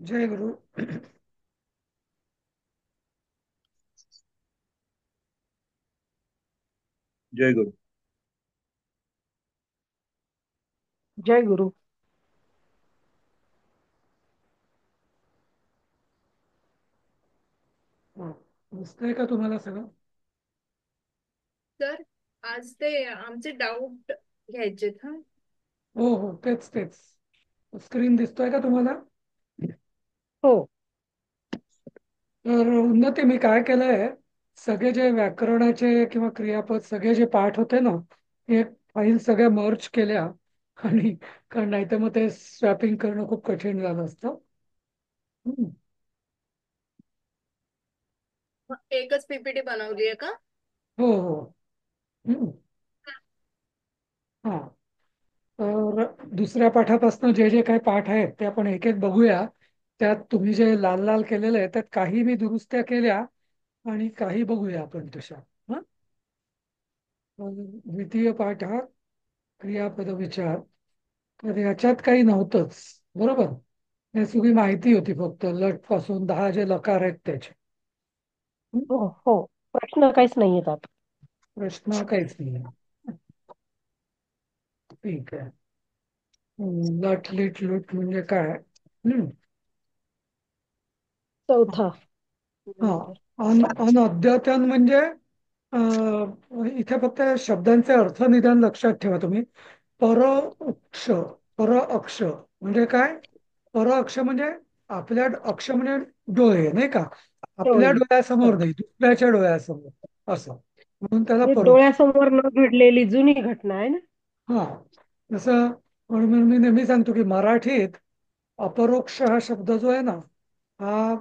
जय गुरु. जय गुरु. जय गुरु. हो. दिसतंय का तुम्हाला सगळं? तर आज ते आमचे डाऊट घ्यायचेत हा. हो हो, तेच तेच. स्क्रीन दिसतोय का तुम्हाला? हो तर उन्नती, मी काय केलंय, सगळे जे व्याकरणाचे किंवा क्रियापद सगळे जे पाठ होते ना, हे फाईल सगळ्या मर्ज केल्या. आणि कारण नाही तर मग ते स्वॅपिंग करणं खूप कठीण झालं असतं. हम्म. एकच पीपीटी बनवली आहे का? हो हो. हम्म. हा. तर दुसऱ्या पाठापासून जे जे काही पाठ आहेत ते आपण एक एक बघूया. त्यात तुम्ही जे लाल लाल केलेले आहे त्यात काही मी दुरुस्त्या केल्या आणि काही बघूया आपण तशा. हं? द्वितीय पाठ हा क्रियापद विचार. तर याच्यात काही नव्हतंच. बरोबर. हे सगळी माहिती होती, फक्त लट पासून 10 जे लकार आहेत त्याचे. हं? हो हो. प्रश्न काहीच नाही येतात. प्रश्न काहीच नाही. ठीक आहे. लट लिट लुट म्हणजे काय? हं. चौथा हा. नंतर. अनअद्यतन म्हणजे इथे फक्त शब्दांचे अर्थ निदान लक्षात ठेवा तुम्ही. पर अक्ष. पर अक्ष म्हणजे काय? पर अक्ष म्हणजे आपल्या अक्ष म्हणजे डोळे, नाही का? आपल्या डोळे. डोळ्यासमोर हो. नाही, दुसऱ्याच्या डोळ्यासमोर असं. म्हणून त्याला हे परोक्ष. डोळ्यासमोर न घडलेली जुनी घटना आहे ना. हा. जसं म्हणून मी नेहमी सांगतो की मराठीत अपरोक्ष हा शब्द जो आहे ना, हा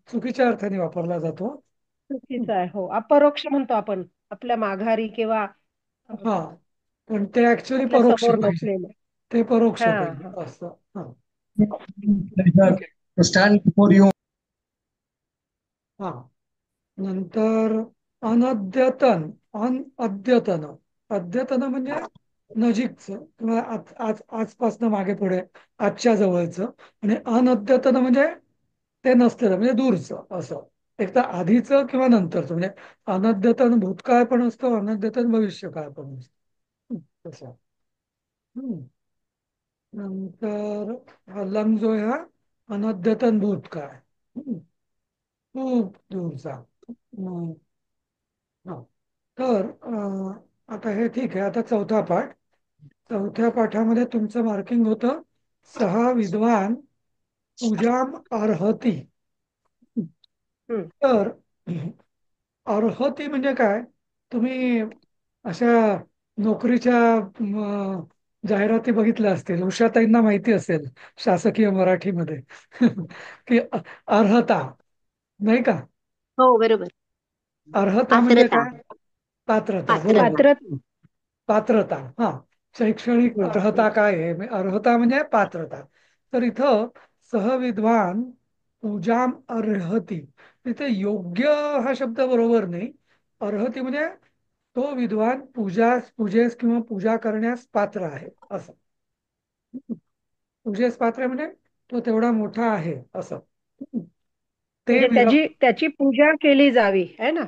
चुकीच्या अर्थाने वापरला जातो. चुकीचं आहे. हो, अपरोक्ष म्हणतो आपण आपल्या माघारी किंवा हा. पण ते ऍक्च्युली आपल्या परोक्ष समोर पाहिजे. नसलेलं. ते परोक्ष हा हा. पाहिजे असं. हा. Pleasure ठीक आहे. to stand before you. हा. नंतर अनद्यतन. अनअद्यतन. अद्यतन म्हणजे नजीकचं किंवा आज आज आजपासनं मागे पुढे, आजच्या जवळचं. आणि अनद्यतन म्हणजे ते नसलेलं, म्हणजे दूरचं असं. एक तर आधीचं किंवा नंतरचं, म्हणजे अनद्यतन भूतकाळ पण असतो, अनद्यतन भविष्यकाळ पण असतो. तसं. हम्म. नंतर हा लं जो आहे हा अनद्यतन भूतकाळ. हम्म. खूप दूरचा. हम्म. हा. तर आता हे ठीक आहे. आता चौथा पाठ. चौथ्या पाठामध्ये तुमचं मार्किंग होतं, सहा विद्वान पूजाम अर्हती. हम्म. तर अर्हती म्हणजे काय? तुम्ही अशा नोकरीच्या जाहिराती बघितल्या असतील, उषाताईंना माहिती असेल शासकीय मराठीमध्ये. की अर्हता, नाही का? हो बरोबर. अर्हता म्हणजे पात्रता. काय? पात्रता, पात्रता. बरोबर. पात्र. पात्रता. हा. शैक्षणिक हम्म. अर्हता काय आहे? अर्हता म्हणजे पात्रता. तर इथं सहविद्वान पूजाम अर्हती, तिथे योग्य हा शब्द बरोबर नाही. अर्हती म्हणजे तो विद्वान पूजेस किंवा पूजा करण्यास पात्र आहे असं. पूजेस पात्र आहे म्हणजे तो तेवढा मोठा आहे असं. ते म्हणजे विरक्त. त्याची पूजा केली जावी आहे ना.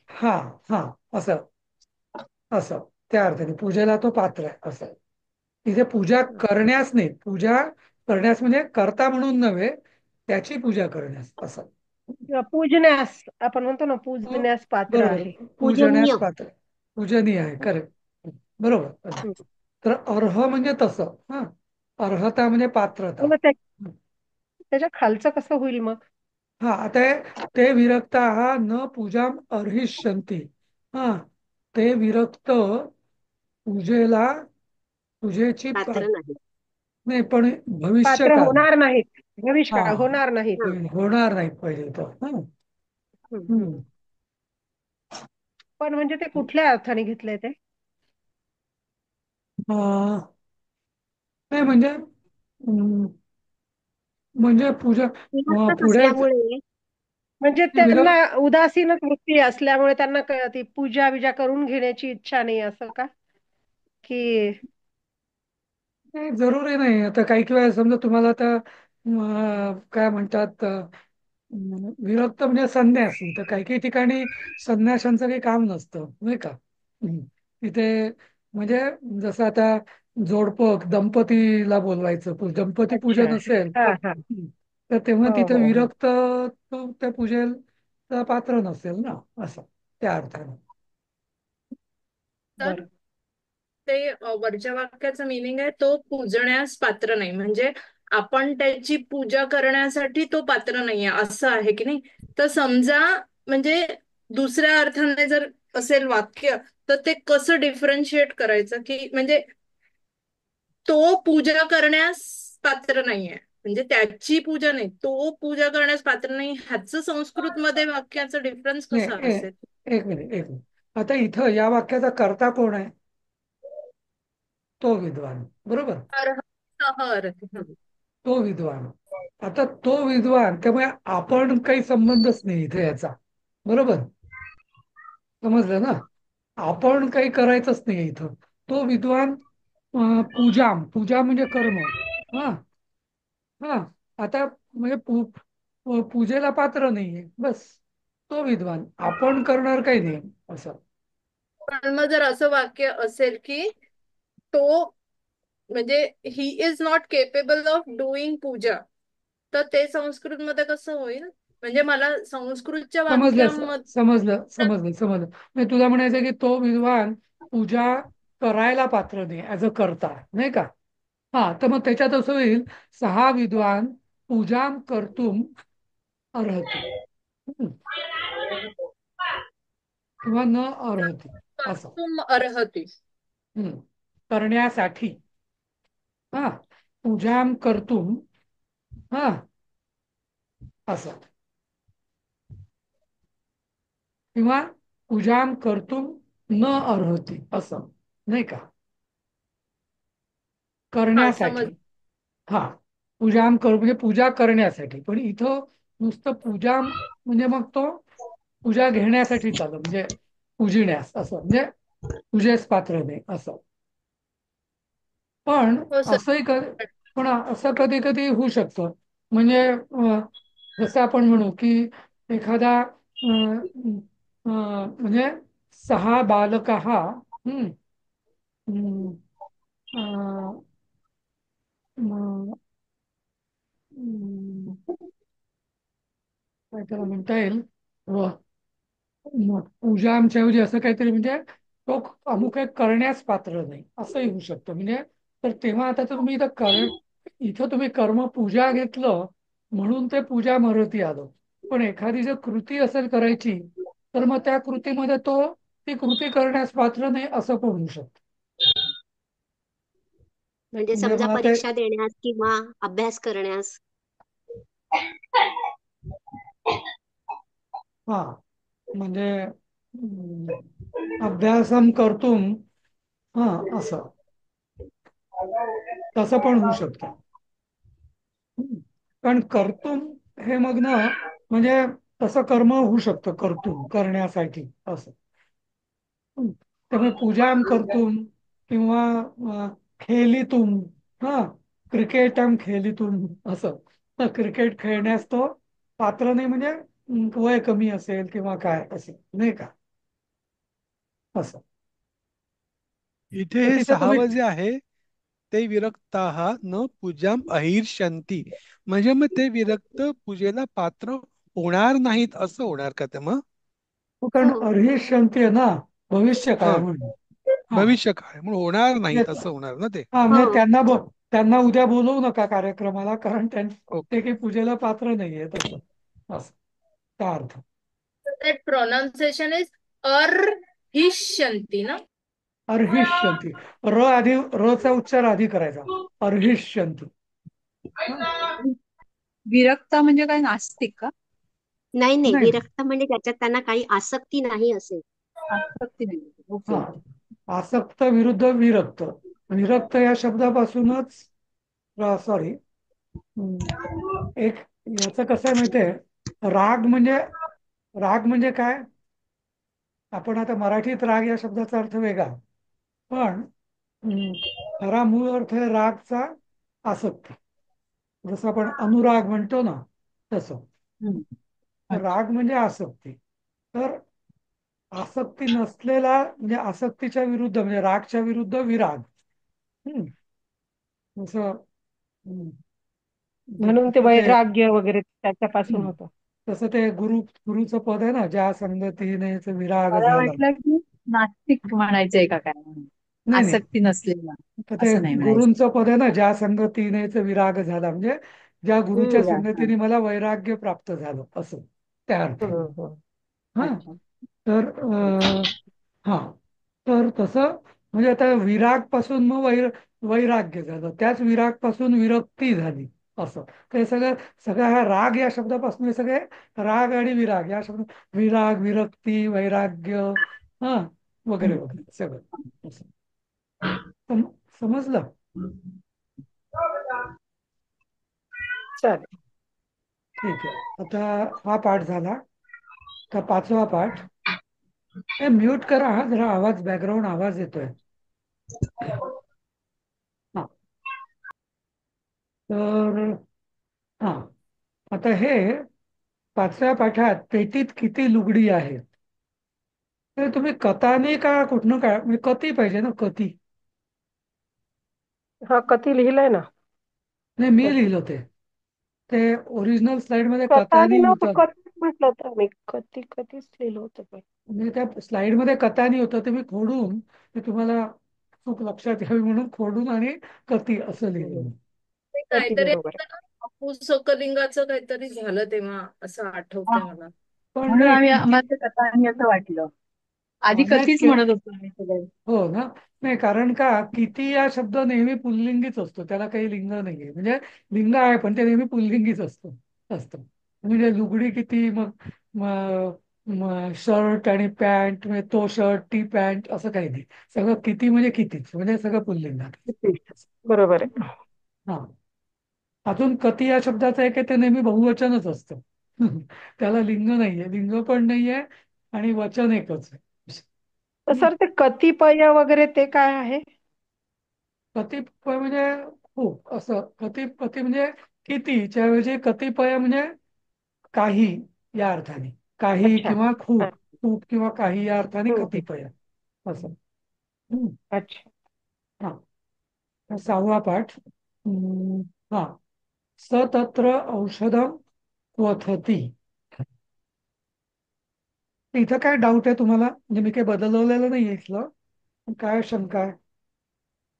हा. हा. असं. असं. त्या अर्थाने पूजेला तो पात्र आहे असं. तिथे पूजा करण्यास नाही, पूजा करण्यास म्हणजे करता म्हणून नव्हे, त्याची पूजा करण्यास असं. किंवा पूजण्यास आपण म्हणतो ना, हो, पूजण्यास पात्र बरोबर. आहे. पूजण्यास पूजनीय. पात्र, पूजनीय आहे. करेक्ट. बरोबर. हम्म. तर अर्ह म्हणजे तसं. हा. अर्हता म्हणजे पात्रता. मग त्याच्या खालचं कसं होईल मग? हा. आता ते विरक्त हा न पूजा अर्हिष्यंती. हा. ते विरक्त पूजेला, पूजेची पात्र नाही. नाही, पण पात्र भविष्यकाल. होणार नाहीत. हा. भविष्यकाळ होणार नाहीत. हा. होणार नाही पहिले तर. हम्म. हम्म. हम्म. पण म्हणजे ते कुठल्या अर्थाने घेतलंय ते? अं, नाही म्हणजे म्हणजे पूजा विभक्तच पुढे असल्यामुळे म्हणजे विर त्यांना उदासीनच वृत्ती असल्यामुळे त्यांना ती पूजा विजा करून घेण्याची इच्छा नाही असं का? की नाही, जरुरी नाही. आता काही काही वेळा समजा तुम्हाला आता काय म्हणतात, विरक्त म्हणजे संन्यासी. तर काही काही ठिकाणी संन्याशांचं काही काम नसतं, नाही का. तिथे म्हणजे जसं आता जोडपं दंपतीला बोलवायचं, दंपती अच्छा. पूजन असेल, हा हा. तर तेव्हा हो तिथे हो हो. विरक्त तो त्या पूजेला पात्र नसेल ना, असं त्या अर्थाने. तर बरं. ते वरच्या वाक्याचं मिनिंग आहे तो पूजण्यास पात्र नाही, म्हणजे आपण त्याची पूजा करण्यासाठी तो पात्र नाहीये असं आहे की नाही. तर समजा म्हणजे दुसऱ्या अर्थाने जर असेल वाक्य, तर ते कसं डिफरन्शिएट करायचं की म्हणजे तो पूजा करण्यास पात्र नाहीये, म्हणजे त्याची पूजा नाही, तो पूजा करण्यास पात्र नाही, ह्याचं संस्कृत मध्ये वाक्याचा डिफरन्स नाही, कसा असेल? एक मिनिट, एक मिनिट. आता इथं या वाक्याचा कर्ता कोण आहे? तो विद्वान, बरोबर. अर्ह सह अर्थ. तो विद्वान. आता तो विद्वान, त्यामुळे आपण काही संबंधच नाही इथे याचा, बरोबर. समजलं ना. आपण काही करायचंच नाही इथं. तो विद्वान पूजा म्हणजे कर्म. हा, हा. आता म्हणजे पूजेला पात्र नाहीये, बस. तो विद्वान, आपण करणार काही नाही असं. पण मग जर असं वाक्य असेल की तो म्हणजे he is not capable of doing puja, तर ते संस्कृत मध्ये कसं होईल? म्हणजे मला संस्कृतच्या समजलं, वाक्यामध्ये समजलं, समजलं, समजलं. म्हणजे तुला म्हणायचं की तो विद्वान पूजा करायला पात्र नाही, ऍज अ कर्ता, नाही का. हा, तर मग त्याच्यात असं होईल, सहा विद्वान पूजाम कर्तुम अर्हती. हम्म. किंवा न अर्हती, असं. तुम अर्हती. हम्म. करण्यासाठी. हा, पूजाम कर्तुम. हा, असं. किंवा पूजाम कर्तुम न अर्हती, असं, नाही का. हा करण्यासाठी. समज. हा, पूजाम करू म्हणजे पूजा करण्यासाठी. पण इथं नुसतं पूजा म्हणजे मग तो पूजा घेण्यासाठी चालू, म्हणजे पूजिण्यास, असं म्हणजे पूजेस पात्र नाही असं. पण हो सर. असंही पण असं कधी कधी होऊ शकतं. म्हणजे जसं आपण म्हणू की एखादा म्हणजे सहा बालका, हम्म, हम्म, अं, म- हम्म, काय त्याला म्हणता येईल, व पूजा आमच्या ऐवजी असं काहीतरी, म्हणजे तो अमुक एक करण्यास पात्र नाही असंही होऊ शकतं. म्हणजे तर तेव्हा आता तर तुम्ही इथं तुम्ही कर्म पूजा घेतलं म्हणून ते पूजा मरती आलं. पण एखादी जर कृती असेल करायची, तर मग त्या कृतीमध्ये ती कृती करण्यास पात्र नाही असं पण होऊ शकतं. म्हणजे म्हणजे समजा मला ते, परीक्षा देण्यास किंवा अभ्यास करण्यास. हा, म्हणजे अभ्यासम कर्तुम, हा, असं, तसं पण होऊ शकतं. कारण कर्तुम हे मग ना, म्हणजे तसं कर्म होऊ शकतं, कर्तुम करण्यासाठी असं. त्यामुळे पूजाम कर्तुम किंवा खेलितुम, हा, क्रिकेटम खेलितुम, असं. तर क्रिकेट खेळण्यास तो पात्र नाही, म्हणजे वय कमी असेल किंवा काय असेल, नाही का, असं. इथे तर हे तिथे तुम्ही, सहावं जे आहे ते विरक्ताः न पूजाम अहिर्षंती, म्हणजे मग ते विरक्त पूजेला पात्र होणार नाहीत असं होणार का ते मग? कारण हो. अर्हिष्यंती आहे ना, भविष्य हा, काय म्हणून. हा, भविष्य काळ म्हणून होणार नाहीत म्हणजे असं होणार ना ते. हा, हो. म्हणजे त्यांना उद्या बोलवू नका कार्यक्रमाला, कारण ते ओके. काही पूजेला पात्र नाहीये तसं, असं त्या अर्थ. दॅट प्रोनाउन्सिएशन इज अर्हिष्यंती ना. अर्हिष्यंती. आधी, चा उच्चार आधी करायचा. अर्हिष्यंती. हा, विरक्ता म्हणजे काय, नास्तिक का? नाही नाही, नाही, विरक्त म्हणजे त्याच्यात त्यांना काही आसक्ती नाही असेल. आसक्ती नाही. हा, ओके ओके. आसक्त विरुद्ध विरक्त. विरक्त या शब्दापासूनच, सॉरी, एक याचं कसं आहे माहितीये, राग म्हणजे राग म्हणजे काय. आपण आता मराठीत राग या शब्दाचा अर्थ वेगळा, पण खरा मूळ अर्थ आहे रागचा आसक्ती. जसं आपण अनुराग म्हणतो ना तसं. हम्म. अच्छा. राग म्हणजे आसक्ती. तर आसक्ती नसलेला म्हणजे आसक्तीच्या विरुद्ध म्हणजे रागच्या विरुद्ध विराग. हम्म. जसं हम्म, म्हणून ते तसं ते वैराग्य वगैरे त्याच्यापासून हम्म, होतं. तसं ते गुरुचं पद आहे ना, ज्या संगतीने विराग मला झाला. वाटलं की नास्तिक म्हणायचंय का काय म्हणून. नाही नाही, आसक्ती नसलेला तर ते असं नाही म्हणायचं. गुरूंचं पद आहे ना, ज्या संगतीनेच विराग झाला म्हणजे ज्या गुरुच्या हम्म. विराग. संगतीने मला वैराग्य प्राप्त झालं असं त्या अर्थाने. हम्म. हम्म. हा अच्छा. तर हा तर तसं म्हणजे आता विराग पासून मग वैराग्य झालं, त्याच विराग पासून विरक्ती झाली असं. ते सगळं सगळं हा राग या शब्दापासून हे सगळे राग आणि विराग या शब्द विराग विरक्ती वैराग्य हा वगैरे हम्म. वगैरे सगळं असं. सम- समजलं. चालेल. ठीक आहे. आता हा पाठ झाला. आता पाचवा पाठ. हे म्यूट करा हा, जरा आवाज बॅकग्राऊंड आवाज येतोय. हा तर हा आता हे पाचव्या पाठात पेटीत किती लुगडी आहेत. तर तुम्ही कथाने का कुठनं काय म्हणजे कती पाहिजे ना कती. हा कथी लिहिलंय ना. नाही मी कथी लिहिलं ते ते ओरिजिनल स्लाइड मध्ये कथानी कथानी नव्हतं, होतं. कथीच म्हटलं होतं मी. कथीच लिहिलं होतं पण. म्हणजे त्या स्लाइड मध्ये कथानी होतं ते मी खोडून ते तुम्हाला खूप लक्षात यावी म्हणून खोडून आणि कती असं लिहिलं हम्म. मी. ते कथी काहीतरी बरोबर असतं ना, अपुसकलिंगाचं काहीतरी झालं तेव्हा असं हा. आठवतंय मला. पण म्हणून नाही आम्ही किती आम्हाला ते कथा आणि असं वाटलं. आधी नाही कथीच म्हणत होतो आम्ही सगळे. हो ना. नाही कारण का किती या शब्द नेहमी पुल्लिंगीच असतो, त्याला काही लिंग नाहीये. म्हणजे लिंग आहे पण ते नेहमी पुल्लिंगीच असतं. म्हणजे लुगडी किती मग शर्ट आणि पॅन्ट म्हणजे तो शर्ट ती पॅन्ट असं काही नाही. सगळं किती म्हणजे कितीच म्हणजे सगळं पुल्लिंगात. किती बरोबर आहे. हा अजून कती या शब्दाचं एक आहे ते नेहमी बहुवचनच असतं. त्याला लिंग नाहीये, लिंग पण नाहीये आणि वचन एकच आहे. तर हम्म. सर ते कतिपय वगैरे ते काय आहे. कतिपय म्हणजे खूप असं कति म्हणजे कितीच्या ऐवजी कतिपय म्हणजे काही या अर्थाने काही अच्छा. किंवा हा. खूप खूप किंवा काही या अर्थाने हम्म. कतिपय असं. हम्म. अच्छा. हा सहावा पाठ. हम्म. हा सतत्र औषधम क्वथती. इथं काय डाऊट आहे तुम्हाला म्हणजे मी काही बदलवलेलं नाही इथलं पण काय शंका आहे.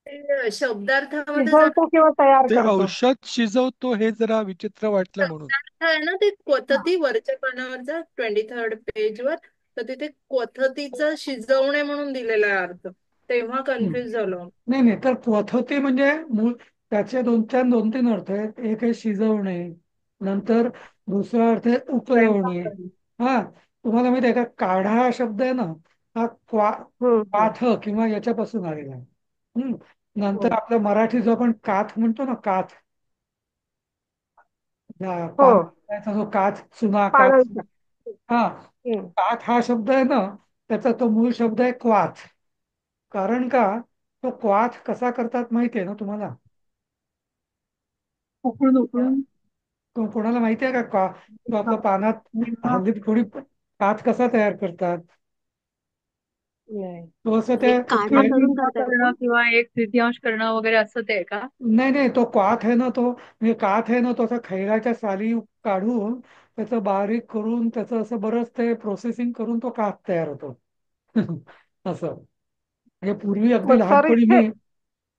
ते शब्दार्थामध्ये जर शिजवतो किंवा तयार ते करतो. औषध शिजवतो हे जरा विचित्र वाटलं म्हणून. शब्दार्थ आहे ना, ते हा. क्वथती वरच्या पानावरचा 23rd पेजवर. तर तिथे क्वथतीचा शिजवणे म्हणून दिलेला आहे अर्थ. तेव्हा हम्म. कन्फ्युज झालो. नाही नाही तर क्वथती म्हणजे मूळ त्याचे दोन तीन अर्थ आहेत. एक आहे शिजवणे, नंतर दुसरा अर्थ आहे स्वयंपाक उकळवणे. करणे. हा तुम्हाला माहिती आहे का काढा हा शब्द आहे ना, हा हम्म. काथ किंवा याच्यापासून आलेला आहे. हम्म. नंतर हम्म. आपलं मराठी जो आपण काथ म्हणतो ना काथ हो पानाचा जो काथ चुना काथ पानांचा. हा हम्म. काथ हा शब्द आहे ना, त्याचा तो मूळ शब्द आहे क्वाथ. कारण का तो क्वाथ कसा करतात माहिती आहे ना तुम्हाला. उकळून उकळून. कोणाला माहिती आहे का तो हा. आपल्या पानात निम्मा. हल्ली थोडी काथ कसा तयार करतात. नाही. तो असं एक काढा ते करून निम्मा करतात करणं का? किंवा एक तृतीयांश करणं वगैरे असं ते आहे का? नाही नाही तो क्वाथ आहे ना तो म्हणजे काथ आहे ना तो असा खैराच्या साली काढून त्याचं बारीक करून त्याचं असं बरंच ते प्रोसेसिंग करून तो काथ तयार होतो. असं म्हणजे पूर्वी अगदी मग सर लहानपणी इथे मी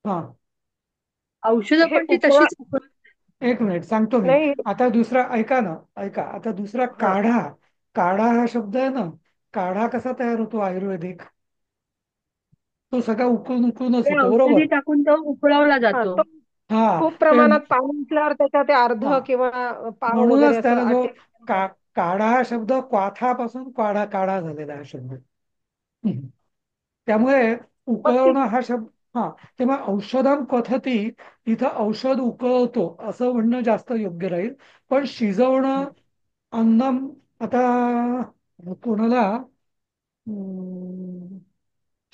हा औषधं हे पण ती उकळ तशीच उकळून. एक मिनिट सांगतो मी. नाही. आता दुसरा ऐका ना ऐका आता दुसरा हा. काढा. काढा हा शब्द आहे ना, काढा कसा तयार होतो आयुर्वेदिक. तो सगळा उकळून उकळूनच ते होतो औषधी बरोबर. टाकून तो उकळवला हा जातो. तो हा खूप ते प्रमाणात पाणी असल्यावर त्याच्यात ते अर्ध हा किंवा पाव वगैरे म्हणूनच असं त्याला जो आटे. काढा हा शब्द क्वाथापासून काढा काढा झालेला हा शब्द. हम्म. त्यामुळे मग ती उकळवणं हा शब्द हा तेव्हा औषधम क्वथती इथं औषध उकळवतो असं म्हणणं जास्त योग्य राहील. पण शिजवणं अन्नम आता कोणाला अं,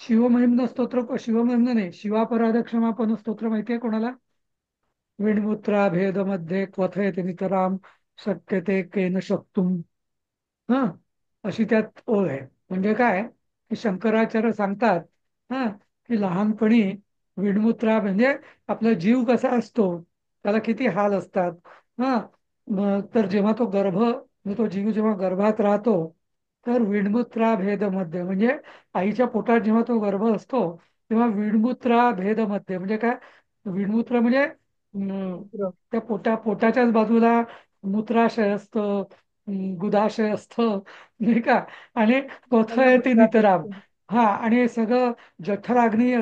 शिवमहिम्न स्तोत्र शिवमहिम्न नाही शिवापराध क्षमापन स्तोत्र माहिती आहे कोणाला. विण्मुत्राभेदमध्ये क्वथयति नितराम शक्यते केन शक्तुम. हा, अशी त्यात ओळ आहे. म्हणजे काय की शंकराचार्य सांगतात हा की लहानपणी विणमुत्रा म्हणजे आपला जीव कसा असतो, त्याला किती हाल असतात. हा, मग तर जेव्हा तो म्हणजे तो जीव जेव्हा गर्भात राहतो, तर विणमुत्रा भेदमध्ये म्हणजे आईच्या पोटात जेव्हा तो गर्भ असतो, तेव्हा विणमुत्रा भेदमध्ये म्हणजे काय, विणमुत्र म्हणजे त्या पोटाच्याच बाजूला मूत्राशय असतं, गुदाशय असतं, नाही का. आणि क्वथयति नितराम. हा, आणि सगळं जठराग्नी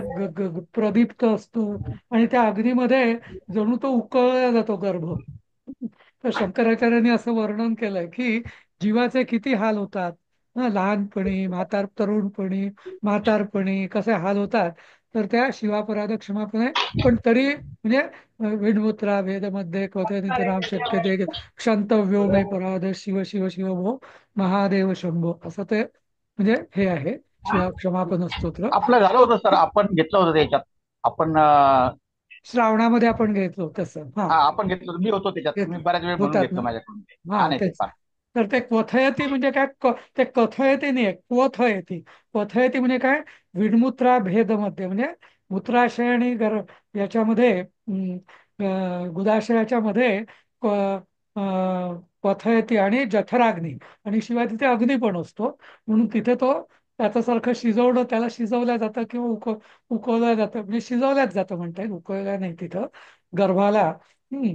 प्रदीप्त असतो, आणि त्या अग्नीमध्ये जणू तो उकळला जातो गर्भ. तर शंकराचार्यांनी असं वर्णन केलंय की जीवाचे किती हाल होतात. लहानपणी, तरुणपणी, म्हातारपणी कसे हाल होतात. तर त्या शिवापराध क्षमापणे, पण तरी म्हणजे विणमुत्रा भेदमध्ये क्वथयति राम शक्यते क्षंतव्यो मे पराध शिव शिव शिव भो महादेव शंभो, असं ते म्हणजे हे आहे शिवा क्षमापन स्तोत्र. आपलं झालं होतं सर, आपण घेतलं होतं त्याच्यात. आपण श्रावणामध्ये आपण घेतलो तसं. हा, हा, आपण घेतलं होतं. मी होतो त्याच्यात, तुम्ही घेतलं बऱ्याच वेळ म्हणून होतात घेतलं ना. माझ्याकडून ते. हा, हा, नाही ते तेच. फार. तर ते क्वथयति म्हणजे काय, ते कथयति नाही, क्वथयति. क्वथयति म्हणजे काय, विणमुत्रा भेदमध्ये म्हणजे मूत्राशय आणि याच्यामध्ये गुदाशयाच्या मध्ये क्वथयति आणि जठराग्नी, आणि शिवाय तिथे अग्नी पण असतो. म्हणून तिथे तो त्याच्यासारखं शिजवणं, त्याला शिजवल्या जातं किंवा उकळल्या जातं, म्हणजे शिजवल्याच जातं म्हणता येईल, उकळल्या नाही तिथं गर्भाला.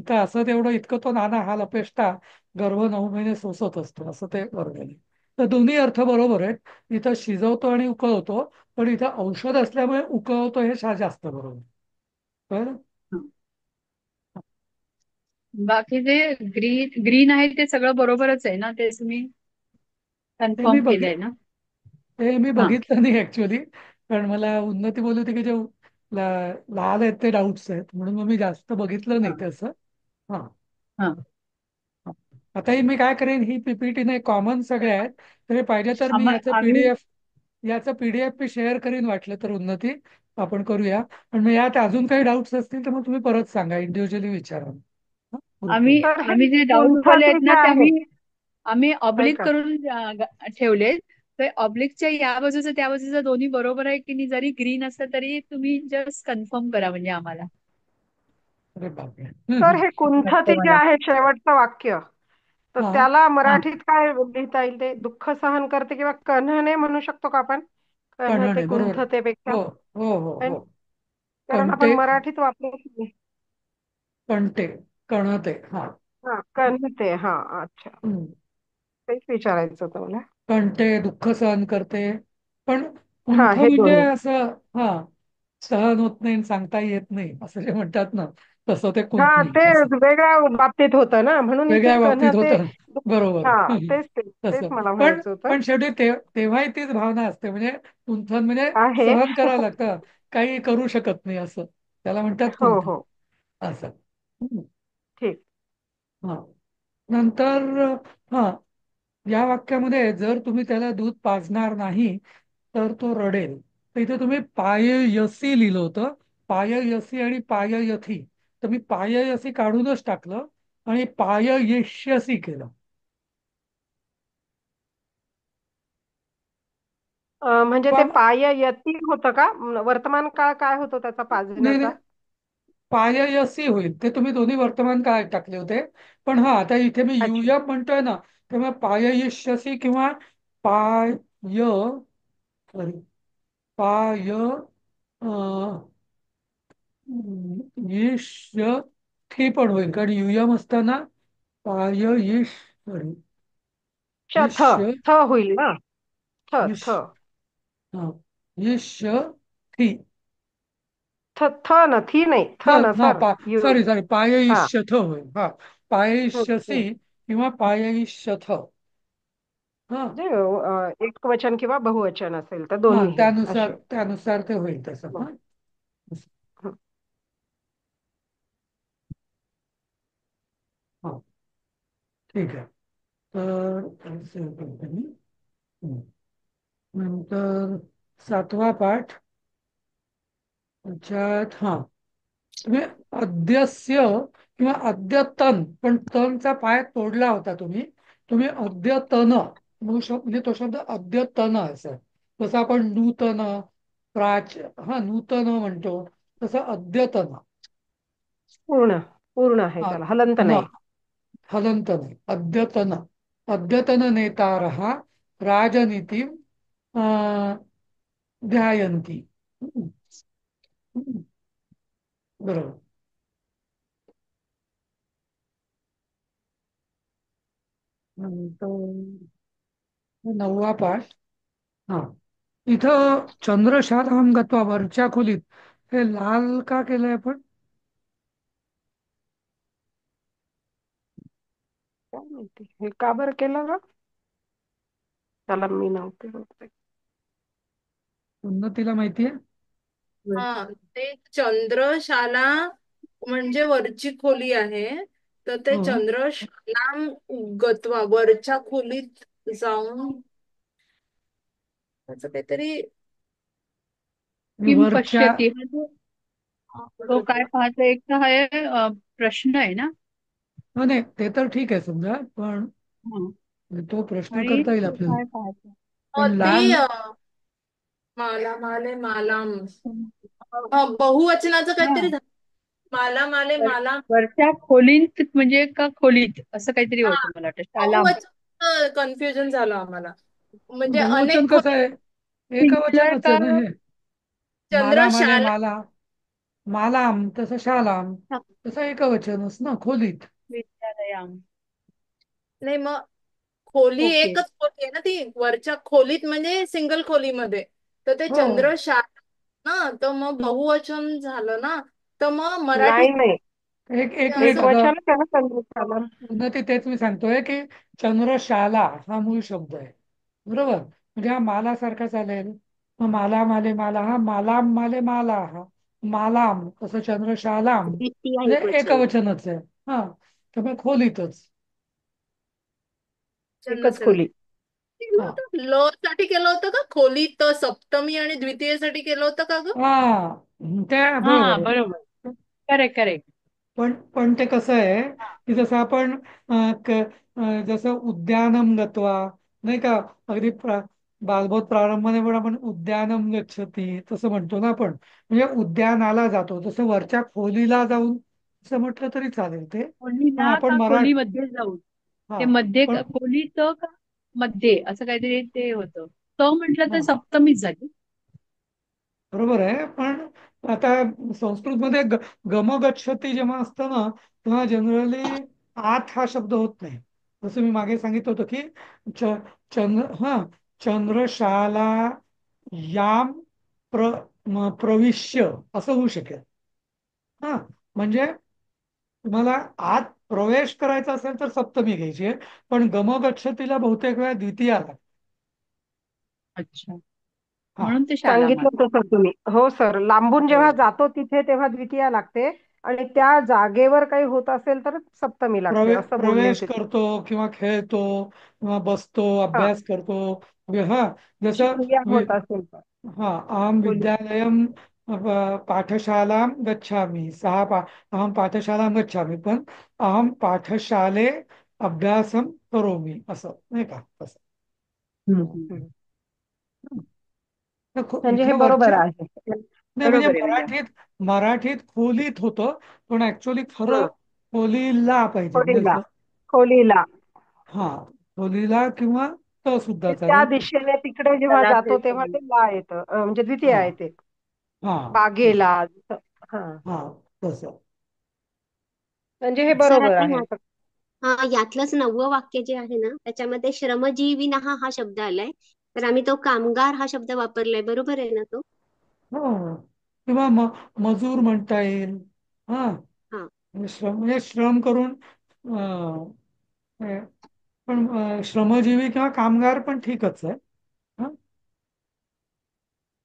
तर असं तेवढं इतकं तो नाना हाल अपेष्टा गर्भ 9 महिने सोसत असतो, असं ते वर्णन आहे. तर दोन्ही अर्थ बरोबर आहेत. इथं शिजवतो आणि उकळवतो, पण इथं औषध असल्यामुळे उकळवतो हे जास्त बरोबर. कळलं? बाकी जे ग्रीन ग्रीन आहे ते सगळं बरोबरच आहे ना, ते तुम्ही हे मी कन्फर्म बघि केलंय ना? हे मी हा बघितलं नाही ऍक्च्युअली, कारण मला उन्नती बोलली होती की जे लहान आहेत ते डाऊट्स आहेत, म्हणून मग मी जास्त बघितलं नाही तसं. हा. हा. आता मी काय करेन, ही पीपीटी नाही कॉमन सगळे आहेत, तरी पाहिजे तर मी आम्ही याचं पीडीएफ मी शेअर करीन, वाटलं तर उन्नती आपण करूया. पण मग यात अजून काही डाऊट्स असतील तर मग तुम्ही परत सांगा, इंडिव्हिज्युअली विचारा. हं? आम्ही ग्रुपवर. तर हे आम्ही जे डाऊटवाले कुंठते आहेत ना, जे ते आहे आम्ही ऑब्लिक ऐका, करून ठेवले. तर ऑब्लिकच्या या बाजूचं त्या बाजूचं दोन्ही बरोबर आहे की नाही, जरी ग्रीन असलं तरी तुम्ही जस्ट कन्फर्म करा म्हणजे आम्हाला. अरे बापरे. तर हे वाटतं कुंठती जे मला. आहे शेवटचं वाक्य, तर हा, त्याला हा. मराठीत काय लिहिता येईल? ते दुःख सहन करते किंवा कन्हणे म्हणू शकतो का आपण? कन्हते कण्हणे बरोबर. कुंठतेपेक्षा. हो, हो, हो, है ना? हो. कारण आपण कणते, मराठीत वापरत नाही. कणते, कणते. हा. हा, कन्हते. हा, अच्छा. हम्म. तेच विचारायचं होतं मला. कणते, दुःख सहन करते. पण हा, कुंठ हे म्हणजे दोन्ही. असं, हा, सहन होत नाही आणि सांगता येत नाही असं जे म्हणतात ना, तसं ते हा, कुंठणे ते असं वेगळ्या बाबतीत होतं ना, म्हणून इथे वेगळ्या बाबतीत कन्हते. होतं. बरोबर. हा, तेच तेच तेच तसं. मला पण म्हणायचं होतं. पण शेवटी तेव्हाही तीच भावना असते, म्हणजे कुंठन म्हणजे आहे. सहन करावं लागतं, काही करू शकत नाही असं, त्याला म्हणतात हो कुंठन. हो, असं. हम्म. ठीक. हा, नंतर हा, या वाक्यामध्ये जर तुम्ही त्याला दूध पाजणार नाही तर तो रडेल. तर इथे तुम्ही पाययसी लिहिलं होतं, पाययसी आणि पाययथी. तर मी पाययसी काढूनच टाकलं आणि पाययिष्यसी केलं. म्हणजे ते पा- पाययती होतं का? वर्तमान काळ काय होतो त्याचा नाही, नाही, पाजण्याचा? पाययसी होईल. ते तुम्ही दोन्ही वर्तमान काळात टाकले होते. पण हा, आता इथे मी अच्छा. युयम म्हणतोय ना, तेव्हा पाययिष्यसी किंवा पाय सॉरी पाय ईश पण होईल, कारण युयम असताना पाय सॉरी थ ईश थ होईल ना? थ ईश थ हा, ईश थी थ थ न थी नाही, थ न हा, सर. यू. सॉरी सॉरी, हा. पायईष्यथ होईल. हा, ओके. पायईष्यसी किंवा पायईष्यथ. हा, म्हणजे एक वचन किंवा बहुवचन असेल तर हा, दोन्हीही त्यानुसार असे. त्यानुसार ते होईल तसं. हो. हा. हं. हा, ठीक आहे. तर असे करतो मी. नंतर 7वा पाठ, त्याच्यात हा तुम्ही अद्यस्य किंवा अद्यतन, पण तनचा पाय तोडला होता तुम्ही. तुम्ही अद्यतन म्हणजे तो शब्द अद्यतन असा. जसं आपण नूतन, हा नूतन म्हणतो, तसं अद्यतन. पूर्ण पूर्ण आहे, हा, त्याला हलंत हा, नाही. हलंत नाही. अद्यतन, अद्यतन नेतारः राजनीतिं ध्यायन्ति. हम्म, हम्म, बरोबर. नंतर 9वा पाठ. हा, इथं चंद्रशालाम गत्वा वरच्या खोलीत, हे लाल का केलंय आपण? काय माहिती हे का बरं केलं ग? त्याला मी नव्हते बहुतेक. उन्नतीला माहितीये. हा, ते चंद्रशाला म्हणजे वरची खोली आहे. तर ते हो, चंद्रशालाम गत्वा वरच्या खोलीत जाऊन त्याचं काहीतरी किम वरच्या. पश्यती हा तो काय पाहतो, एक तर हा प्रश्न आहे ना. नाही, ते तर ठीक आहे समजा, पण हं. तो प्रश्न आणि करता येईल तो आपल्याला. काय पाहतो. पण ते लाल. माला माले मालाम, बहुवचनाचं हा काहीतरी माला माले माला. वरच्या खोलीत म्हणजे का खोलीत असं काहीतरी हा, होतं मला वाटतं. शालाम बहुवचन कन्फ्युजन झालं आम्हाला. म्हणजे बहुवचन अनेक कसं खोली. आहे? सिंग्युलर एकवचनच का आहे ना हे. माला माले चंद्रशाला माला, मालाम तसं शालाम, तसं एकवचनच ना खोलीत. विद्यालयाम. नाही, मग खोली ओके. एकच खोली आहे ना ती, वरच्या खोलीत म्हणजे सिंगल खोलीमध्ये. तर ते हो, चंद्रशाला ना, तर मग बहुवचन झालं ना. तर मग मराठी नाही नाही, एक असं मिनिट एक अगं. वचन आहे ना चंद्रशाला. उन्नती, तेच मी सांगतोय की चंद्रशाला हा मूळ शब्द आहे. बरोबर, म्हणजे हा माला सारखा चालेल. मग माला माले माला, हा मालाम माले माला, हा मालाम, तसं चंद्रशालाम द्वितीय म्हणजे एकवचन. एकवचनच आहे. हा, त्यामुळे खोलीतच. एकच नसेल. खोली. केलं हा, होतं ल साठी केलं होतं का खोली, तर सप्तमी आणि द्वितीयसाठी केलं होतं का ग? हा, ते हा बरोबर आहे. बरोबर. Correct correct. पण ते कसं आहे की जसं आपण जसं उद्यानम गत्वा, नाही का, अगदी बालबोध प्रारंभाने पण आपण उद्यानम गच्छती तसं म्हणतो ना आपण, म्हणजे उद्यानाला जातो, तसं वरच्या खोलीला जाऊन असं म्हटलं तरी चालेल ते. पण खोलीला आपण का खोलीमध्ये जाऊन. हा ते मध्ये पण खोलीत का मध्ये असं काहीतरी ते होतं. म्हटलं तर हा, सप्तमीच झाली. बरोबर आहे. पण आता संस्कृतमध्ये गमगच्छती जेव्हा असतं ना, तेव्हा जनरली आत हा शब्द होत नाही. जसं मी मागे सांगितलं होतं की च चंद्रशाला याम प्रविश्य असं होऊ शकेल. हा, म्हणजे तुम्हाला आत प्रवेश करायचा असेल तर सप्तमी घ्यायची आहे, पण गमगच्छतीला बहुतेक वेळा द्वितीया लागते. अच्छा, हा, म्हणून ते शालामार. सांगितलं तसं तुम्ही. हो सर, लांबून हो. जेव्हा जातो तिथे तेव्हा द्वितीया लागते, आणि त्या जागेवर काही होत असेल तर सप्तमी लागते, असं बोलले प्रवेश होते ते. करतो किंवा खेळतो किंवा बसतो, हा, अभ्यास करतो. हा, अशी जसं क्रिया होत असेल तर हा, अहम खोली. विद्यालयम पाठशालां गच्छामि, अहम पाठशालां गच्छामि, पण अहम पाठशाले अभ्यासम करोमि, असं नाही का तसं. हम्म. म्हणजे हे इथं बरोबर वरच्या. आहे. नाही, म्हणजे बरोबर आहे म्हणजे. मराठीत खोलीत होतं, पण ऍक्च्युअली खरं हं. खोलीला पाहिजे म्हणजे खोलीला, खोलीला. हा, खोलीला किंवा त सुद्धा ते त्या चालेल. दिशेने तिकडे जेव्हा त्याला ते जातो तेव्हा ते ला येतं, म्हणजे द्वितीय हा, आहे ते. हा, बागेला. हा, हा, तसं. म्हणजे हे सर बरोबर आता आहे. यातलंच 9वं वाक्य जे आहे ना, त्याच्यामध्ये श्रमजीवीनः हा शब्द आलाय. तर आम्ही तो कामगार हा शब्द वापरलाय, बरोबर आहे ना तो? हो, किंवा मजूर म्हणता येईल. हा, हा. म्हणजे श्रम करून अं, हे, पण श्रमजीवी किंवा कामगार पण ठीकच आहे. हा,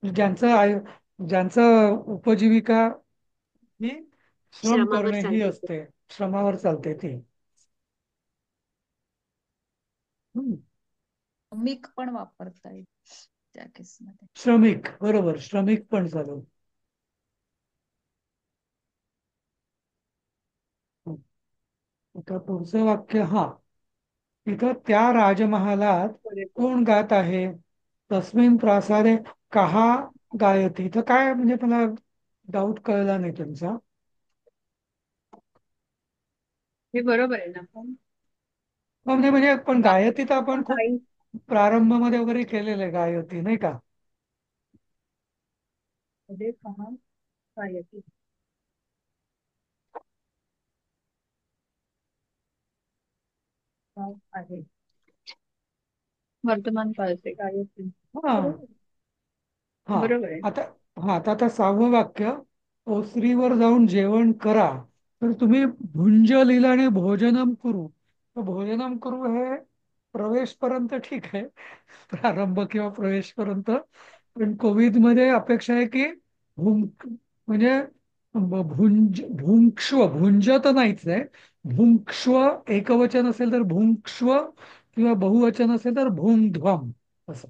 ज्यांचं उपजीविका ही श्रम श्रमावर करणे ही चालते ते. असते, श्रमावर चालते ती. हम्म. श्रमिक पण वापरता येईल त्या केसमध्ये. श्रमिक, बरोबर, श्रमिक पण चालू. आता पुढचं वाक्य इथं त्या राजमहालात कोण गात आहे? तस्मिन प्रासादे कहा गायती. इथं काय म्हणजे मला डाऊट कळला नाही तुमचा. हे बरोबर आहे ना पण म्हणजे पण गायती तर पण आपण खूप काही प्रारंभामध्ये वगैरे केलेलं आहे गायती नाही का? मध्ये कहा गायती गाव आहे वर्तमान काळचे गायत्री हा बरोबर हा बरोबर आहे. आता आता 6वं वाक्य, ओसरीवर जाऊन जेवण करा. तर तुम्ही भुंज लिहिलं आणि भोजनम करू. तर भोजनम करू हे प्रवेशपर्यंत ठीक आहे, प्रारंभ किंवा प्रवेशपर्यंत. पण कोविड मध्ये अपेक्षा आहे की म्हणजे भुंक्ष्व, भुंज तर नाहीच आहे. भुंक्ष्व एकवचन असेल तर भुंक्ष्व, किंवा बहुवचन असेल तर भुंध्वम, असं.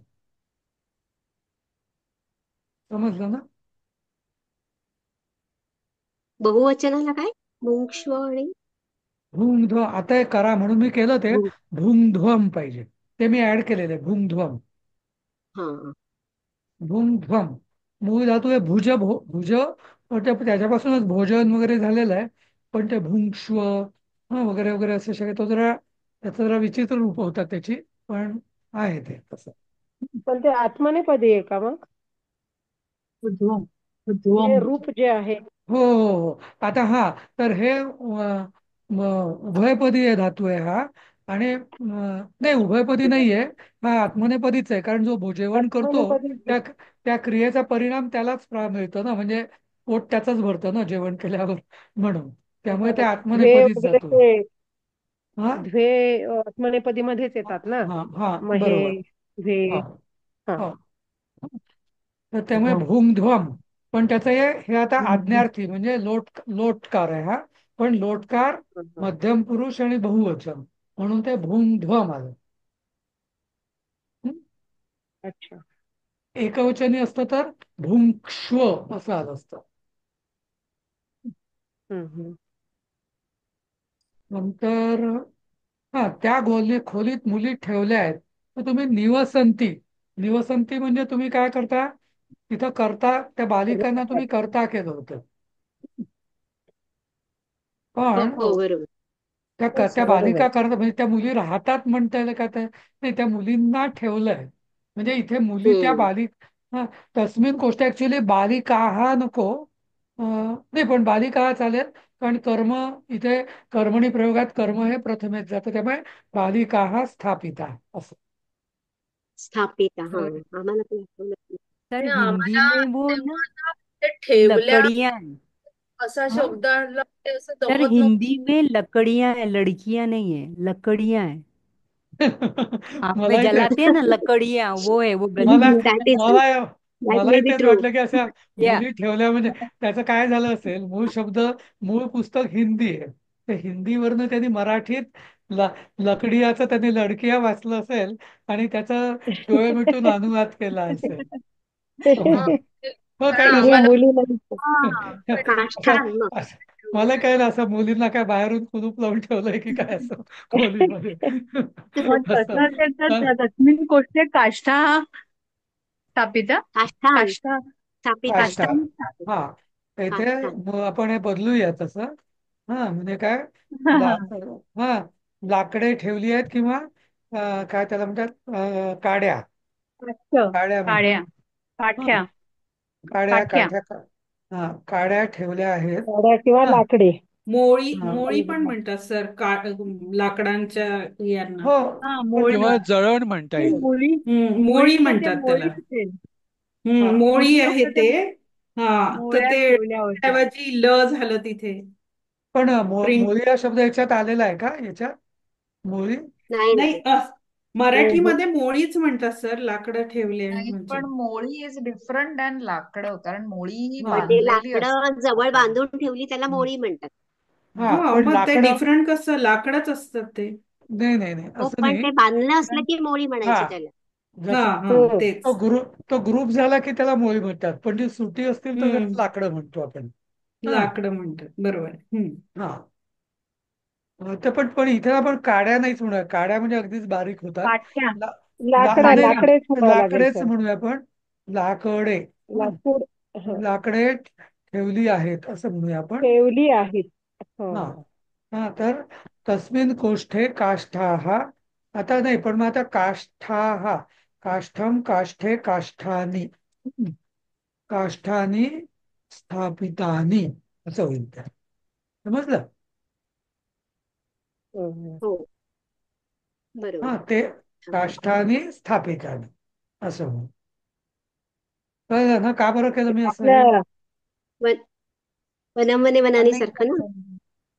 समजलं ना? बहुवचनाला काय? मुंक्ष्व आणि भुंध्व. आता हे करा म्हणून मी केलं ते. भू भुंध्वम पाहिजे, ते मी ऍड केलेले भुंध्वम. हा. भुंध्वम मूळ धातू आहे भुज. भुज पण त्याच्यापासूनच भोजन वगैरे झालेलं आहे. पण ते भुंक्ष्व वगैरे वगैरे असे सगळे, तो जरा त्याचं जरा विचित्र रूप होतात त्याची, पण आहे ते तसं. पण ते आत्मनेपदी आहे का मग? उद्वम हे उद्वम रूप जे आहे. हो हो हो. आता तर हे उभयपदी आहे धातू आहे हा. आणि नाही, उभयपदी नाहीये. हा आत्मनेपदीच आहे, कारण जो जेवण करतो आत्मनेपदी. त्या त्या क्रियेचा परिणाम त्यालाच मिळतो ना, म्हणजे पोट त्याचंच भरतं ना जेवण केल्यावर, म्हणून त्यामुळे ते द्वे आत्मनेपदीच वगैरे जातो. ते हा द्वे आत्मनेपदी मध्येच येतात ना. हा महे, बरोबर. द्वे. हा हा. हा तर त्यामुळे भूमध्वम. पण त्याचं हे आता आज्ञार्थी म्हणजे लोटकार आहे हा. पण लोटकार मध्यम पुरुष आणि बहुवचन, म्हणून ते भूमध्वम आलं. हं? अच्छा. एकवचनी असतं तर भुंक्ष्व असं आलं असतं. हम्म. नंतर त्या खोलीत मुली ठेवल्या आहेत. तर तुम्ही निवसंती. निवसंती म्हणजे तुम्ही काय करता तिथं, करता त्या बालिकांना तुम्ही करता केलं होतं. पण हो बरोबर. त्या बरोबर. बालिका करतात म्हणजे त्या मुली राहतात म्हणता येईल का? नाही, त्या मुलींना ठेवलंय. म्हणजे इथे मुली त्या हम्म. तस्मिन गोष्ट ऍक्च्युली बालिका हा नको. नाही, पण बालिका हा चालेल. कारण कर्म इथे कर्मणी प्रयोगात कर्म हे प्रथमेच जातं, त्यामुळे बालिका हा स्थापिता असं. स्थापित. हा. सर आम्हाला पण आठवलं नाही. सर आणि हिंदी आम्हाला में वो ना तेव्हा ना ते ठेवल्या लकड़ियां हैं। असा हा शब्द आणला ते असं सर जमत हिंदी नव्हतं. में लकड़ियां हैं, लड़कियां नहीं है, लकड़ियां हैं। आग में मलाही ते जलाते हैं ना लकड़ियां, वो है, वो गलती मला से। दॅट इज मला दॅट मे मलाही बी तेच ट्रू. वाटलं की अशा या मुली ठेवल्या म्हणजे त्याचं काय झालं असेल. मूळ पुस्तक हिंदी आहे. त्या हिंदीवरनं त्यांनी मराठीत लकडियाचं त्यांनी लडकिया वाचलं असेल आणि त्याचा डोळे मिटून अनुवाद केला असेल. हा, हो कारण काय हे नसतं. आम्हाला मुली नाही. काष्ठान मग. मला काय ना असं मुलींना काय बाहेरून कुलूप लावून ठेवलंय की काय असं खोलीमध्ये. मग असं तसं असेल हा तर तस्मिन कोष्टे काष्ठा स्थापित काष्ठान. काष्ठा स्थापित. काष्टा. काष्ठा स्थापित हा इथे काष्ठान. आपण हे बदलूया तसं. म्हणजे काय, ला हा लाकडे ठेवली आहेत, किंवा काय त्याला म्हणतात, काड्या. काड्या म्हण काड्या हा काठ्या काड्या काठ्या काठ्या काड्या ठेवल्या आहेत. साड्या किंवा हा लाकडे. मोळी हा मोळी पण म्हणतात सर लाकडांच्या यांना. हो. हा पण मोळी किंवा जळण म्हणता येईल. मोळी मोळी मोळी म्हणजे म्हणतात त्याला. मोळी असेल. हा मोळी आहे पूर्वी ते. कसं तर मोळ्या ते ठेवल्या होत्या. ऐवजी ल झालं तिथे. पण प्रिंट मोळी हा शब्द याच्यात आलेला आहे का, याच्यात मोळी? नाही नाही नाही. मराठीमध्ये मोळीच म्हणतात सर, लाकडं ठेवले नाही म्हणजे. पण मोळी इज डिफरंट दॅन लाकडं, कारण मोळी ही हा म्हणजे बांधलेली असते लाकडं जवळ आपल्याला. बांधून ठेवली त्याला मोळी म्हणतात. हा पण मग ते लाकडं. डिफरंट कसं, लाकडच असतात ते. नाही नाही नाही, हो असं पण नाही. ते बांधलं असलं की मोळी हा म्हणायची त्याला. हा जसं हा हम्म. तेच. तो ग्रुप झाला की त्याला मोळी म्हणतात, पण जी सुटी असतील तर त्याला हम्म लाकडं म्हणतो आपण. हा लाकडं म्हणतात, बरोबर. हा ते पण इथे आपण काड्या नाहीच म्हणूया. काड्या म्हणजे अगदीच बारीक होतात. काठ्या. ला, लाकडं नाही, लाकडेच म्हणावं लागेल लाकडेच सर. म्हणूया आपण. लाकडे. हं. लाकूड. हं. लाकडे ठेवली आहेत असं म्हणूया आपण. ठेवली आहेत. हा हं. हा तर तस्मिन कोष्ठे काष्ठाः. आता नाही, पण मग आता काष्ठाः, काष्ठम काष्ठे काष्ठानी, काष्ठानी स्थापितानी असं होईल ते. समजलं? हं. हो बरोबर. हा, ते हा. काष्ठानी स्थापितानी असं होईल. कळलं ना का बरं केलं मी असं हे? आपल्या वन वनम वनानी अनेक सारखं ना.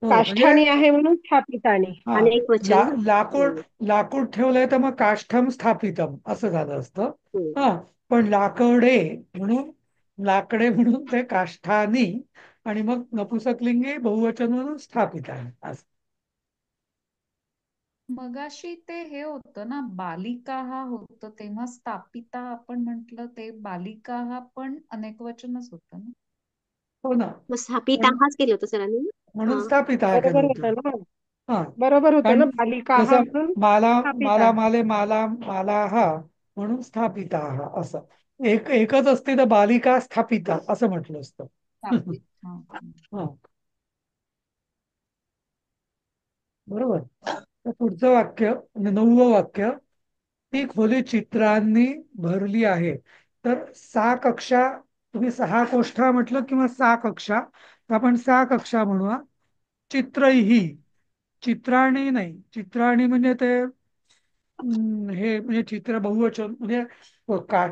हो, म्हणजे काष्ठानी आहे म्हणून स्थापितानी. हा, अनेक वचन ना. लाकूड लाकूड ठेवलंय तर मग काष्ठम स्थापितम असं झालं असतं. हम्म. हा, पण लाकडे म्हणून, लाकडे म्हणून ते काष्ठानी, आणि मग नपुसकलिंगी बहुवचन म्हणून स्थापित आहे असं. मगाशी ते हे होतं ना, बालिका हा होतं तेव्हा स्थापिता आपण म्हंटल, ते बालिका हा पण अनेकवचनच होतं ना. हो ना, मग स्थापित पण हाच केलं होतं सरांनी ना. म्हणून हा. स्थापित हा केलं बरोबर होतं. होतं ना. हा, बरोबर होतं ना. कारण बालिका हा जसं म्हणून माला स्थापिता. माला माले माला माला हा म्हणून स्थापिता हा असं. एकच असते तर बालिका स्थापिता असं म्हटलं असतं. स्थापित. हा. हा, बरोबर. तर पुढचं वाक्य म्हणजे 9वं वाक्य. ती खोली चित्रांनी भरली आहे. तर 6 कक्षा, तुम्ही 6 कोष्ठा म्हटलं किंवा 6 कक्षा, तर आपण 6 कक्षा म्हणूया. चित्रही, चित्राणी नाही, चित्राणी म्हणजे ते हे म्हणजे चित्र बहुवचन म्हणजे का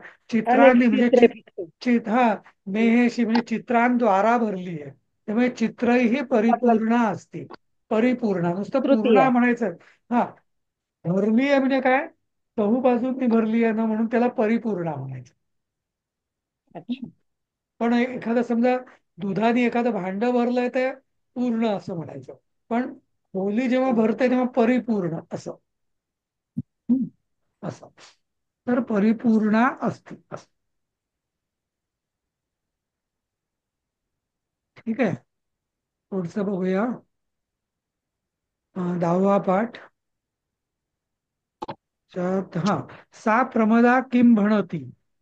अनेक चित्रांनी म्हणजे चित्रे पिकते. हा, मेहेशी म्हणजे चित्रांद्वारा भरली आहे. त्यामुळे चित्रही आपला परिपूर्ण असते. परिपूर्ण, नुसतं तृतीय. पूर्ण म्हणायचं. हा, भरली आहे म्हणजे काय, चहूबाजूंनी भरली आहे ना, म्हणून त्याला परिपूर्ण म्हणायचं. अच्छा. पण एखादं समजा दुधाने एखादं भांड भरलंय ते पूर्ण असं म्हणायचं. पण खोली जेव्हा भरते तेव्हा परिपूर्ण असं. हम्म, असं. तर परिपूर्ण असते असं. ठीक आहे, पुढचं बघूया. 10वा पाठ. हा, सा प्रमदा किम म्हणती.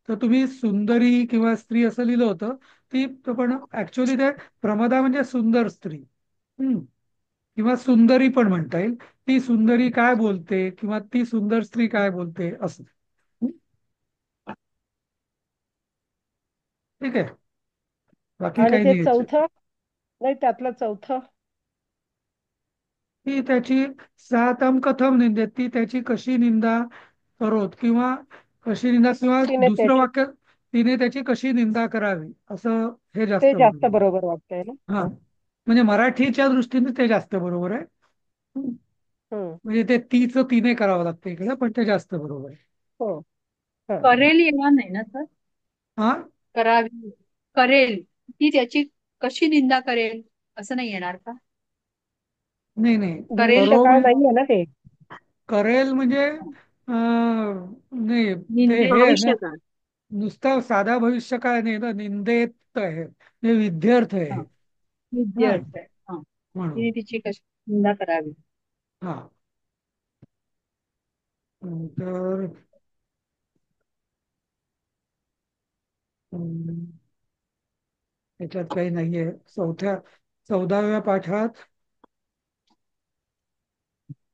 तर तुम्ही सुंदरी किंवा स्त्री असं लिहिलं होतं. ती पण ऍक्च्युअली ते प्रमदा म्हणजे सुंदर स्त्री. हम्म, किंवा सुंदरी पण म्हणता येईल. ती सुंदरी काय बोलते किंवा ती सुंदर स्त्री काय बोलते असं. हम्म, ठीक आहे, बाकी आणि काही ते नाही याच्यात. चौथं, नाही त्यातलं चौथं. ती त्याची सातम कथम निंदेत, ती त्याची कशी निंदा करोत किंवा कशी निंदा, किंवा तिने दुसरं त्याची, वाक्य तिने त्याची कशी निंदा करावी असं हे ते जास्त जास्त बरोबर. बरोबर वाटतंय ना. हा, म्हणजे मराठीच्या दृष्टीने ते जास्त बरोबर आहे. हम्म. म्हणजे ते तीच तिने करावं लागतं इकडे, पण ते जास्त बरोबर आहे. हो. हं. करेल येणार नाही ना सर. हा, करावी. करेल. ती त्याची कशी निंदा करेल असं नाही येणार का? नाही नाही, करेल भविष्य काळ नाहीये ना ते. करेल म्हणजे नाही, ते निंदेत. हे आहे ना, भविष्यकाळ. नुसता साधा भविष्य काय नाही ना, निंदेत आहे म्हणजे विद्यार्थ आहे हा, हे. हा, विद्यार्थ आहे. हा, म्हणून. तिने तिची कशी निंदा करावी. हा, तर याच्यात काही नाहीये. 14व्या पाठात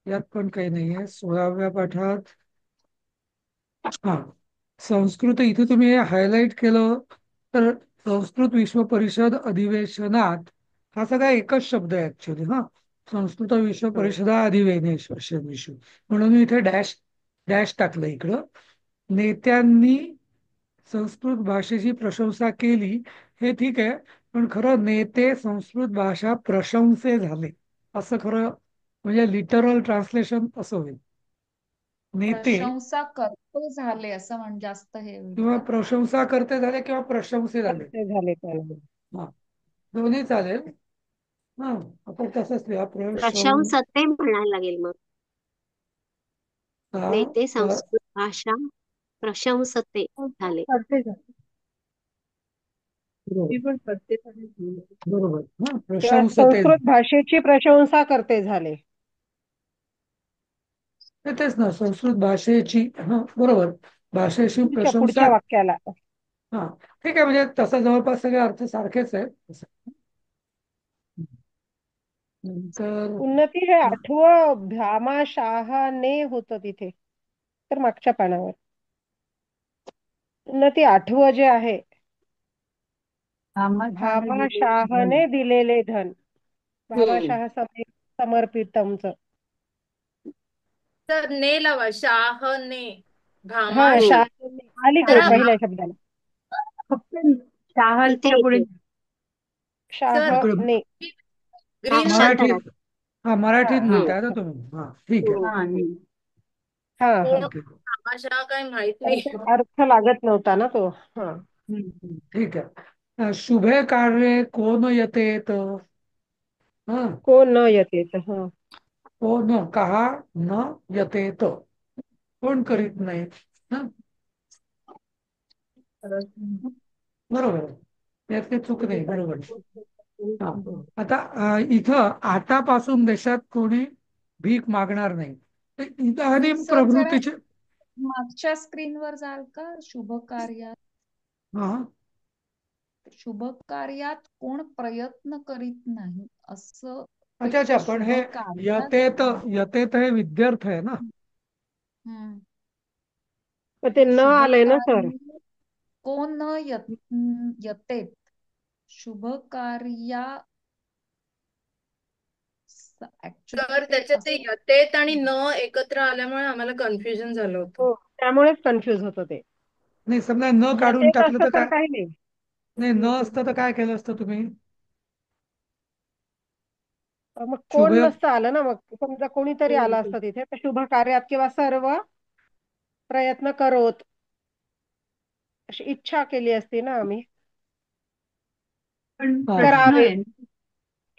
यात पण काही नाहीये. 16व्या पाठात हा, संस्कृत इथे तुम्ही हायलाइट केलं तर संस्कृत विश्व परिषद अधिवेशनात, हा सगळा एकच शब्द आहे ऍक्च्युली. हा, संस्कृत विश्व हम्म. परिषदा अधिवेशन विश्व, म्हणून मी इथे डॅश डॅश टाकलं इकडं. नेत्यांनी संस्कृत भाषेची प्रशंसा केली, हे ठीक आहे. पण खरं नेते संस्कृत भाषा प्रशंसे झाले असं खरं, म्हणजे लिटरल ट्रान्सलेशन असं होईल. नेते प्रशंसा करतो झाले असं जास्त हे होईल किंवा का? प्रशंसा करते झाले किंवा प्रशंसे झाले. ते झाले त्याला. हा, दोन्ही चालेल. हा, आपण तसंच लिहा. प्रशंसते म्हणायला लागेल मग. नेते संस्कृत भाषा प्रशंसते झाले. करते झाले. बरोबर मी पण करते झाले. बरोबर. हा, किंवा प्रशंसते. संस्कृत भाषेची प्रशंसा करते झाले. तेच ना, संस्कृत भाषेची बरोबर, भाषेशी पुढच्या प्रशंसा. पुढच्या वाक्याला हा, ठीक आहे, म्हणजे तसा जवळपास सगळे अर्थ सारखेच आहेत तसं. नंतर उन्नती हे आठवं भामाशाहाने होतं तिथे, तर मागच्या पानावर उन्नती आठवं जे आहे, भामाशाहने दिलेले धन, भामाशाह समर्पितमचं. तर ने लावा, शाह ने, हा, भामा शाह अलीकडे जरा पहिल्या शब्दाला फक्त शाहच्या इथे पुढे इथे शाह इकडे ने. ग्रीन मराठीत, शांतराज. मराठीत हा म्हणताय ना तुम्ही? हा, ठीक आहे. हा नाही. हा हा, पूर्ण ठीक आहे. भामाशाह काय माहित नाही. अर्थ लागत नव्हता ना तो. हा, ठीक आहे. शुभे कार्ये कोण येतेत? हा, को न येते. हा, कोण कहा न येतेत, कोण करीत नाही. हा, बरोबर आहे. यात काही चूक नाही, बरोबर आहे. हा. आता इथं आतापासून देशात कोणी भीक मागणार नाही, तर इदानीम सर जरा प्रवृत्तीचे. मागच्या स्क्रीनवर जाल का? शुभ कार्यात, हा, शुभ कार्यात कोण प्रयत्न करीत नाही असं अच्छा पेक्षा अच्छा, पण शुभ हे कार्यात यतेत, यतेत हे विद्यार्थ आहे ना. हम्म. मग ते न शुभ आलंय ना सर. कार्य कोण यतेत, शुभ कार्या ऍक्च्युली तर ते त्याच्यात ते असं यतेत आणि न एकत्र आल्यामुळे आम्हाला कन्फ्युजन झालं होतं. हो, त्यामुळेच कन्फ्युज होतं ते. नाही, समजा न काढून येतेच टाकलं असतं तर तर काय? काही नाही. नाही, न असतं तर काय केलं असतं तुम्ही? मग शुभ, कोण नसतं आलं ना, मग समजा कोणीतरी आलं असतं तिथे, तर शुभ कार्यात किंवा सर्व प्रयत्न करोत अशी इच्छा केली असती ना आम्ही. पण हा, प्रश्न करावे, आहे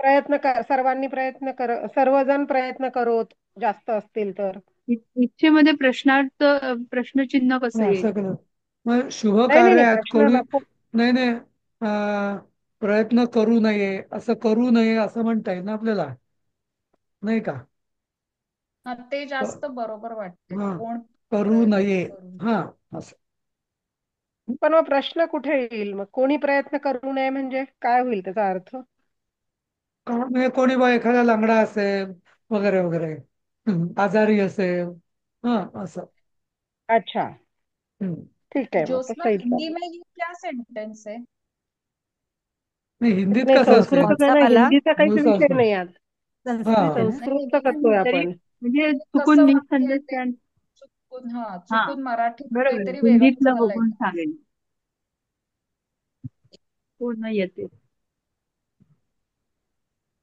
प्रयत्न कर, सर्वांनी प्रयत्न कर, सर्वजण प्रयत्न करोत जास्त असतील तर. इच्छेमध्ये प्रश्नार्थ प्रश्नचिन्ह कसं येईल? असं केलं. मग शुभ नाही नाही नाही, कार्यात प्रश्न कोणी नको. नाही नाही, प्रयत्न करू नये, असं करू नये असं म्हणता येईल ना आपल्याला, नाही का? ते जास्त बरोबर वाटते. हा, कोण करू प्रयत्न नये. करू हा, असं. पण मग प्रश्न कुठे येईल? मग कोणी प्रयत्न करू नये म्हणजे काय होईल त्याचा अर्थ? म्हणजे कोणी बा एखादा लंगडा असेल वगैरे वगैरे, आजारी असेल, हा, असं. अच्छा, हम्म. ठीक आहे, मग ज्योत्स्ना, तसं हिंदी येईल. में ये क्या सेंटेंस है? नाही, हिंदीत नाही, कसं असेल? संस्कृतच आहे ना, हिंदीचा काहीच मूळचा विषय असतो. नाही आज. हा, संस्कृत आहे ना. नाही संस्कृतचं करतोय तरी आपण. म्हणजे ते चुकून कसं वाक्य आहे ते मिसअंडरस्टँड. हा, चुकून मराठीत बरोबर काहीतरी वेगळंच हिंदीतलं झालंय. बघून सांगेन. पूर्ण येते,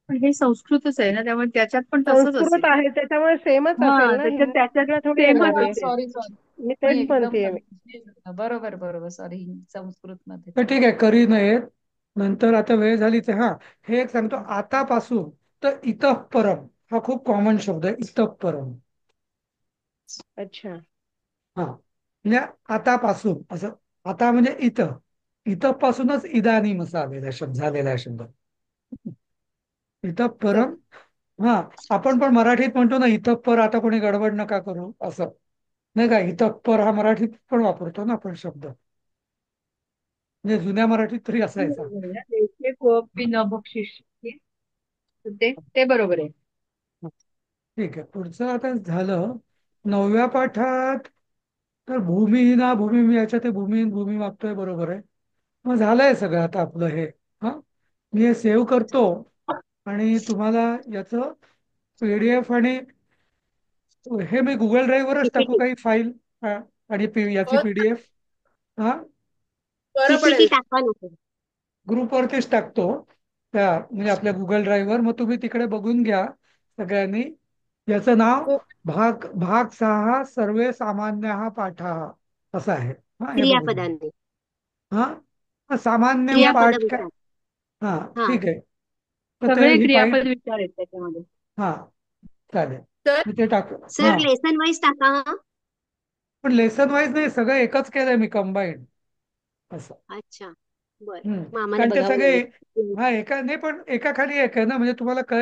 पण हे संस्कृतच आहे ना, त्यामुळे त्याच्यात पण तसंच संस्कृत असेल. आहे त्याच्यामुळे सेमच असेल हा, ना, त्याच्यात हिंदी त्याच्यात वेगळं थोडी सेमच येणार आहे. असेल. सॉरी सॉरी, मी मी तेच एकदम म्हणतेय. कन्फ्युज झालं. बरोबर बरोबर, सॉरी, संस्कृत मध्ये. तर ठीक आहे, करी नयेत. नंतर आता वेळ झाली ते, हा, हे एक सांगतो आतापासून. तर इतः परम हा खूप कॉमन शब्द आहे, इतः परम. अच्छा, हा, म्हणजे आतापासून असं. आता म्हणजे इथं, इथं पासूनच इदानीम असा आलेला शब्द, झालेला आहे शब्द इतः परम. हा, आपण पण मराठीत म्हणतो ना, इतः पर, आता कोणी गडबड नका करू असं, नाही का? इतः पर हा मराठीत पण वापरतो ना आपण शब्द, म्हणजे जुन्या मराठीत तरी असायचा. बरोबर आहे ना, देशे कोपी न बक्षीस, ते बरोबर आहे. ठीक आहे, पुढचं आता झालं 9व्या पाठात. तर भूमिहीना भूमी, मी याच्यात ते भूमिहीन भूमी मागतोय, बरोबर आहे. मग झालंय सगळं आता आपलं हे. हा, मी हे सेव्ह करतो आणि तुम्हाला याचं PDF आणि हे मी गुगल ड्राईव्हवरच टाकू PPT काही फाईल, आणि याची हो, PDF. हा, बरं PPT पडेल. टाका ना सर. ग्रुपवरतीच टाकतो, त्या म्हणजे आपल्या गुगल ड्राईव्हवर. मग तुम्ही तिकडे बघून घ्या सगळ्यांनी. याचं नाव हो, भाग 6 सर्वे सामान्य पाठा असं आहे. हा, हे बघून घ्या. क्रियापदांनी हा, सामान्य क्रियापद पाठ काय? विचार. हा, हा, ठीक आहे. तर ते सगळे ही फाईल. क्रियापद विचार आहेत त्याच्यामध्ये. हा, चालेल. तर मी ते टाक. सर हा, लेसन वाईज टाका हा. पण लेसन वाईज नाही, सगळं एकच केलंय मी, कंबाईन असं. अच्छा, बर, हम्म, मग आम्हाला कारण ते बघावं सगळे, लागेल. हा, एका नाही, पण एका खाली एक आहे ना, म्हणजे तुम्हाला